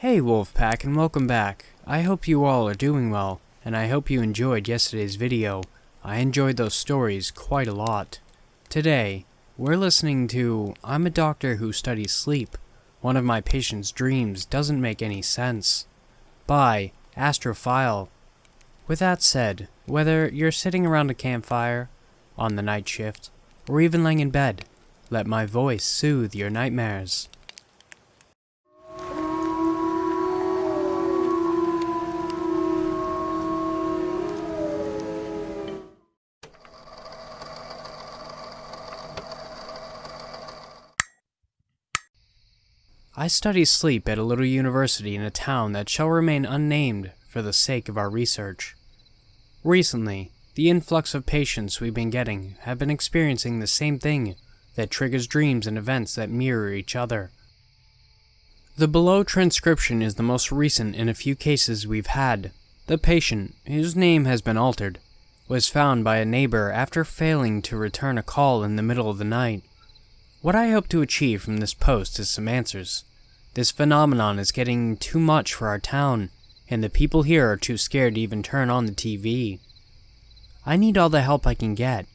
Hey Wolfpack, and welcome back. I hope you all are doing well, and I hope you enjoyed yesterday's video. I enjoyed those stories quite a lot. Today, we're listening to I'm a Doctor Who Studies Sleep. One of my patient's dreams doesn't make any sense, by Astrophile. With that said, whether you're sitting around a campfire, on the night shift, or even laying in bed, let my voice soothe your nightmares. I study sleep at a little university in a town that shall remain unnamed for the sake of our research. Recently, the influx of patients we've been getting have been experiencing the same thing that triggers dreams and events that mirror each other. The below transcription is the most recent in a few cases we've had. The patient, whose name has been altered, was found by a neighbor after failing to return a call in the middle of the night. What I hope to achieve from this post is some answers. This phenomenon is getting too much for our town, and the people here are too scared to even turn on the TV. I need all the help I can get.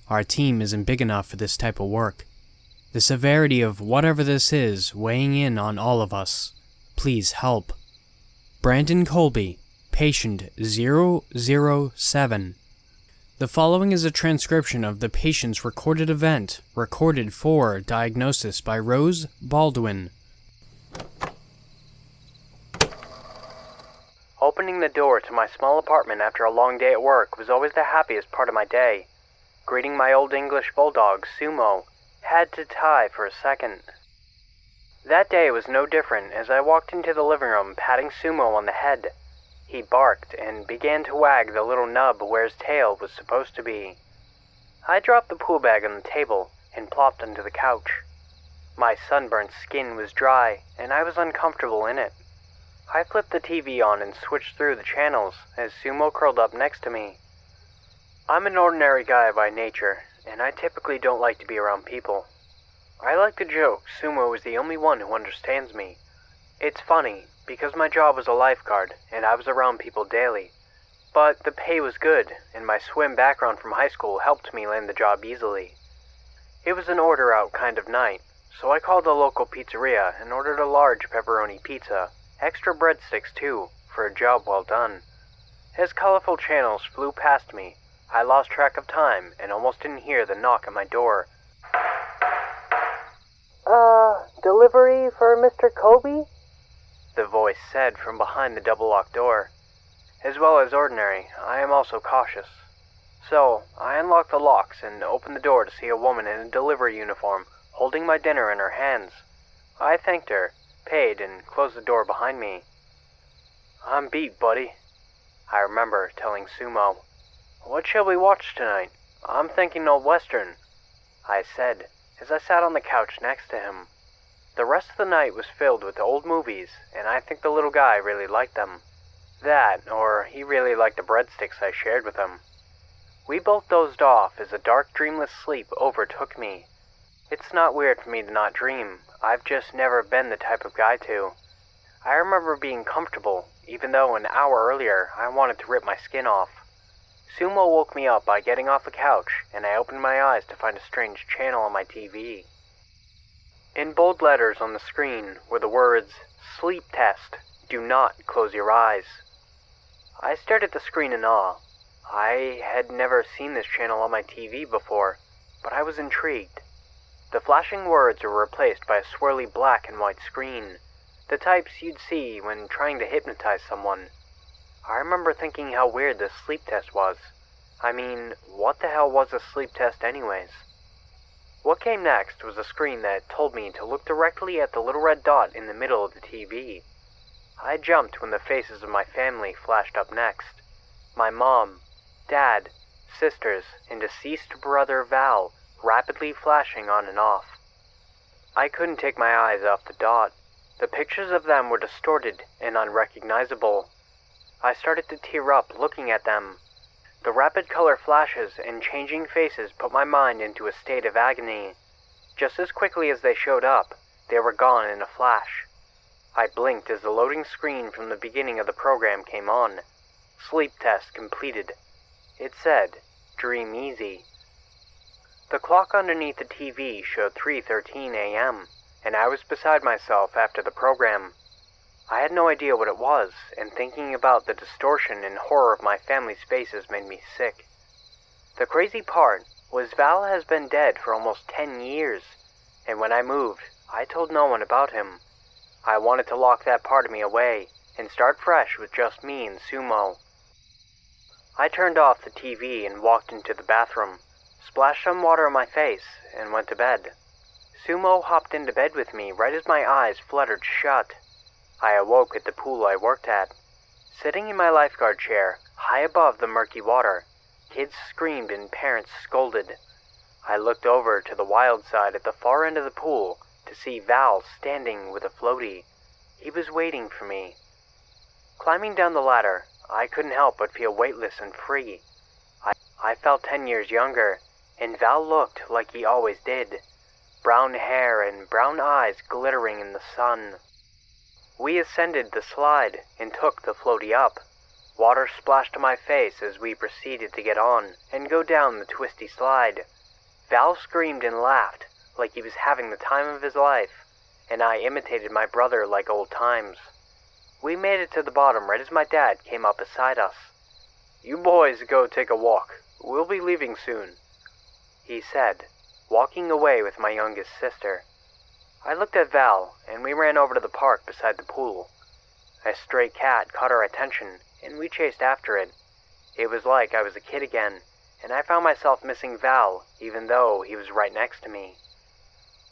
Our team isn't big enough for this type of work. The severity of whatever this is weighing in on all of us. Please help. Brandon Colby, patient 007. The following is a transcription of the patient's recorded event, recorded for diagnosis by Rose Baldwin. Opening the door to my small apartment after a long day at work was always the happiest part of my day. Greeting my old English bulldog, Sumo, had to tie for a second. That day was no different as I walked into the living room patting Sumo on the head. He barked and began to wag the little nub where his tail was supposed to be. I dropped the pool bag on the table and plopped onto the couch. My sunburnt skin was dry and I was uncomfortable in it. I flipped the TV on and switched through the channels as Sumo curled up next to me. I'm an ordinary guy by nature, and I typically don't like to be around people. I like to joke Sumo is the only one who understands me. It's funny, because my job was a lifeguard, and I was around people daily. But the pay was good, and my swim background from high school helped me land the job easily. It was an order-out kind of night, so I called a local pizzeria and ordered a large pepperoni pizza, extra breadsticks too, for a job well done. As colorful channels flew past me, I lost track of time and almost didn't hear the knock at my door. Delivery for Mr. Colby? The voice said from behind the double-locked door. As well as ordinary, I am also cautious. So, I unlocked the locks and opened the door to see a woman in a delivery uniform holding my dinner in her hands. I thanked her, paid, and closed the door behind me. I'm beat, buddy, I remember telling Sumo. What shall we watch tonight? I'm thinking Old Western, I said as I sat on the couch next to him. The rest of the night was filled with old movies, and I think the little guy really liked them. That, or he really liked the breadsticks I shared with him. We both dozed off as a dark, dreamless sleep overtook me. It's not weird for me to not dream. I've just never been the type of guy to. I remember being comfortable, even though an hour earlier I wanted to rip my skin off. Sumo woke me up by getting off the couch, and I opened my eyes to find a strange channel on my TV. In bold letters on the screen were the words, "Sleep test. Do not close your eyes." I stared at the screen in awe. I had never seen this channel on my TV before, but I was intrigued. The flashing words were replaced by a swirly black and white screen, the types you'd see when trying to hypnotize someone. I remember thinking how weird this sleep test was. I mean, what the hell was a sleep test anyways? What came next was a screen that told me to look directly at the little red dot in the middle of the TV. I jumped when the faces of my family flashed up next. My mom, dad, sisters, and deceased brother Val rapidly flashing on and off. I couldn't take my eyes off the dot. The pictures of them were distorted and unrecognizable. I started to tear up looking at them. The rapid color flashes and changing faces put my mind into a state of agony. Just as quickly as they showed up, they were gone in a flash. I blinked as the loading screen from the beginning of the program came on. Sleep test completed. It said, "Dream easy." The clock underneath the TV showed 3:13 a.m., and I was beside myself after the program. I had no idea what it was, and thinking about the distortion and horror of my family's faces made me sick. The crazy part was Val has been dead for almost 10 years, and when I moved, I told no one about him. I wanted to lock that part of me away and start fresh with just me and Sumo. I turned off the TV and walked into the bathroom, splashed some water on my face, and went to bed. Sumo hopped into bed with me right as my eyes fluttered shut. I awoke at the pool I worked at. Sitting in my lifeguard chair, high above the murky water, kids screamed and parents scolded. I looked over to the wild side at the far end of the pool to see Val standing with a floaty. He was waiting for me. Climbing down the ladder, I couldn't help but feel weightless and free. I felt 10 years younger, and Val looked like he always did. Brown hair and brown eyes glittering in the sun. We ascended the slide and took the floaty up. Water splashed to my face as we proceeded to get on and go down the twisty slide. Val screamed and laughed like he was having the time of his life, and I imitated my brother like old times. We made it to the bottom right as my dad came up beside us. "You boys go take a walk. We'll be leaving soon," he said, walking away with my youngest sister. I looked at Val, and we ran over to the park beside the pool. A stray cat caught our attention, and we chased after it. It was like I was a kid again, and I found myself missing Val, even though he was right next to me.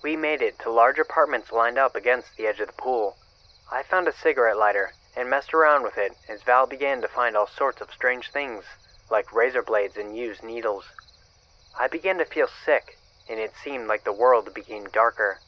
We made it to large apartments lined up against the edge of the pool. I found a cigarette lighter and messed around with it as Val began to find all sorts of strange things, like razor blades and used needles. I began to feel sick, and it seemed like the world became darker.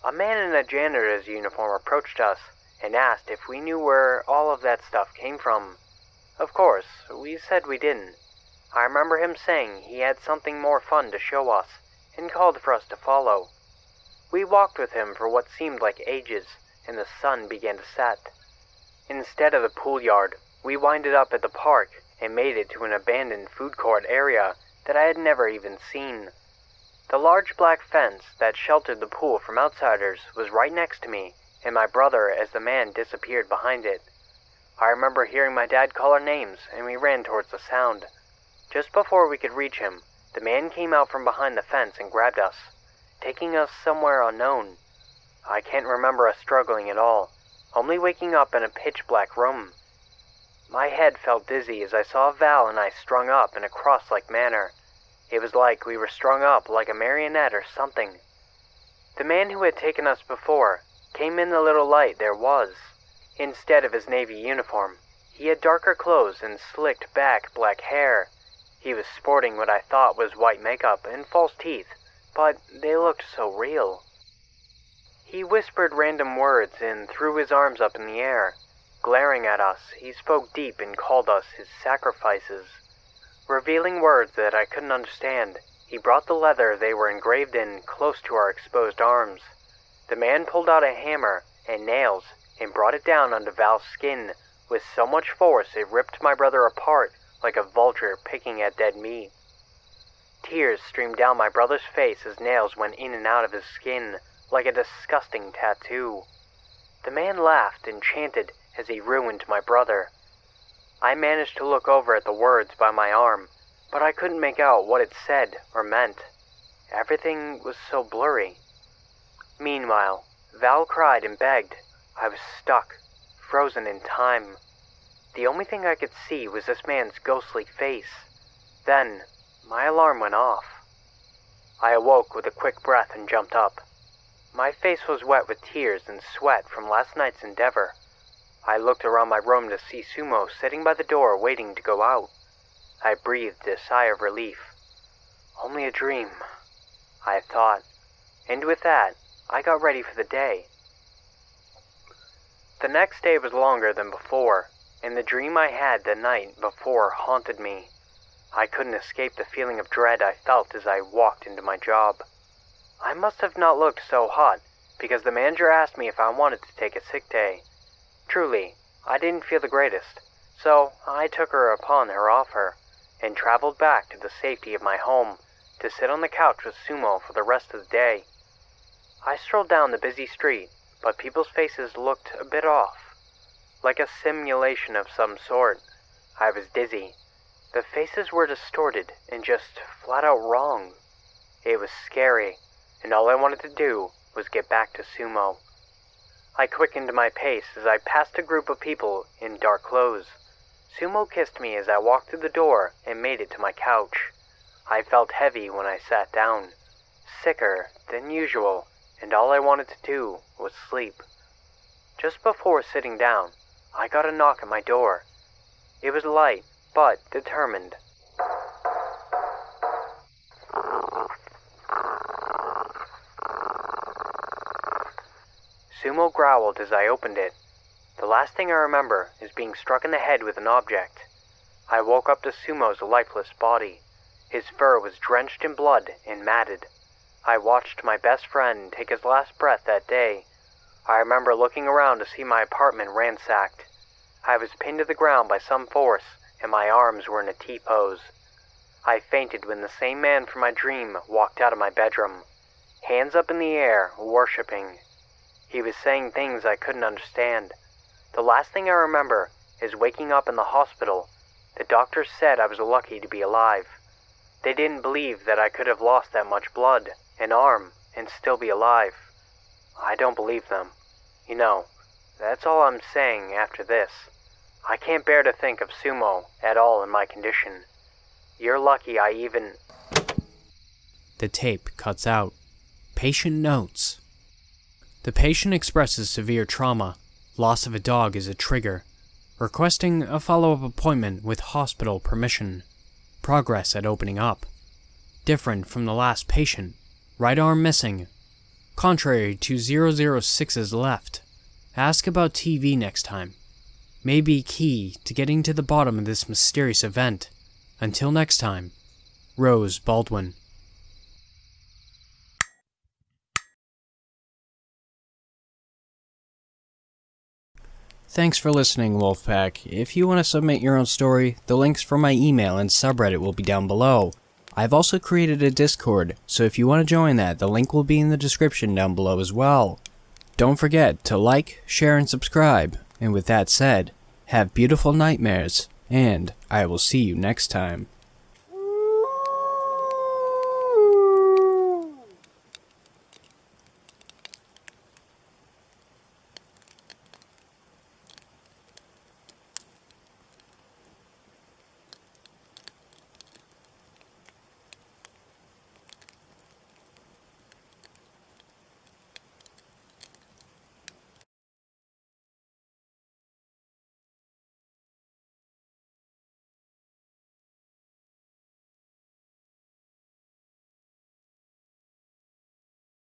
A man in a janitor's uniform approached us and asked if we knew where all of that stuff came from. Of course, we said we didn't. I remember him saying he had something more fun to show us and called for us to follow. We walked with him for what seemed like ages, and the sun began to set. Instead of the pool yard, we winded up at the park and made it to an abandoned food court area that I had never even seen. The large black fence that sheltered the pool from outsiders was right next to me and my brother as the man disappeared behind it. I remember hearing my dad call our names, and we ran towards the sound. Just before we could reach him, the man came out from behind the fence and grabbed us, taking us somewhere unknown. I can't remember us struggling at all, only waking up in a pitch-black room. My head felt dizzy as I saw Val and I strung up in a cross-like manner. It was like we were strung up like a marionette or something. The man who had taken us before came in the little light there was. Instead of his navy uniform, he had darker clothes and slicked back black hair. He was sporting what I thought was white makeup and false teeth, but they looked so real. He whispered random words and threw his arms up in the air. Glaring at us, he spoke deep and called us his sacrifices. Revealing words that I couldn't understand, he brought the leather they were engraved in close to our exposed arms. The man pulled out a hammer and nails and brought it down onto Val's skin with so much force it ripped my brother apart like a vulture picking at dead meat. Tears streamed down my brother's face as nails went in and out of his skin like a disgusting tattoo. The man laughed and chanted as he ruined my brother. I managed to look over at the words by my arm, but I couldn't make out what it said or meant. Everything was so blurry. Meanwhile, Val cried and begged. I was stuck, frozen in time. The only thing I could see was this man's ghostly face. Then, my alarm went off. I awoke with a quick breath and jumped up. My face was wet with tears and sweat from last night's endeavor. I looked around my room to see Sumo sitting by the door waiting to go out. I breathed a sigh of relief. Only a dream, I thought, and with that, I got ready for the day. The next day was longer than before, and the dream I had the night before haunted me. I couldn't escape the feeling of dread I felt as I walked into my job. I must have not looked so hot, because the manager asked me if I wanted to take a sick day. Truly, I didn't feel the greatest, so I took her upon her offer and traveled back to the safety of my home to sit on the couch with Sumo for the rest of the day. I strolled down the busy street, but people's faces looked a bit off, like a simulation of some sort. I was dizzy. The faces were distorted and just flat out wrong. It was scary, and all I wanted to do was get back to Sumo. I quickened my pace as I passed a group of people in dark clothes. Sumo kissed me as I walked through the door and made it to my couch. I felt heavy when I sat down, sicker than usual, and all I wanted to do was sleep. Just before sitting down, I got a knock at my door. It was light, but determined. Sumo growled as I opened it. The last thing I remember is being struck in the head with an object. I woke up to Sumo's lifeless body. His fur was drenched in blood and matted. I watched my best friend take his last breath that day. I remember looking around to see my apartment ransacked. I was pinned to the ground by some force, and my arms were in a T-pose. I fainted when the same man from my dream walked out of my bedroom, hands up in the air, worshipping. He was saying things I couldn't understand. The last thing I remember is waking up in the hospital. The doctors said I was lucky to be alive. They didn't believe that I could have lost that much blood, an arm, and still be alive. I don't believe them. You know, that's all I'm saying after this. I can't bear to think of Sumo at all in my condition. You're lucky I even... The tape cuts out. Patient notes. The patient expresses severe trauma. Loss of a dog is a trigger. Requesting a follow-up appointment with hospital permission. Progress at opening up. Different from the last patient. Right arm missing. Contrary to 006's left. Ask about TV next time. May be key to getting to the bottom of this mysterious event. Until next time, Rose Baldwin. Thanks for listening, Wolfpack. If you want to submit your own story, the links for my email and subreddit will be down below. I've also created a Discord, so if you want to join that, the link will be in the description down below as well. Don't forget to like, share, and subscribe. And with that said, have beautiful nightmares, and I will see you next time.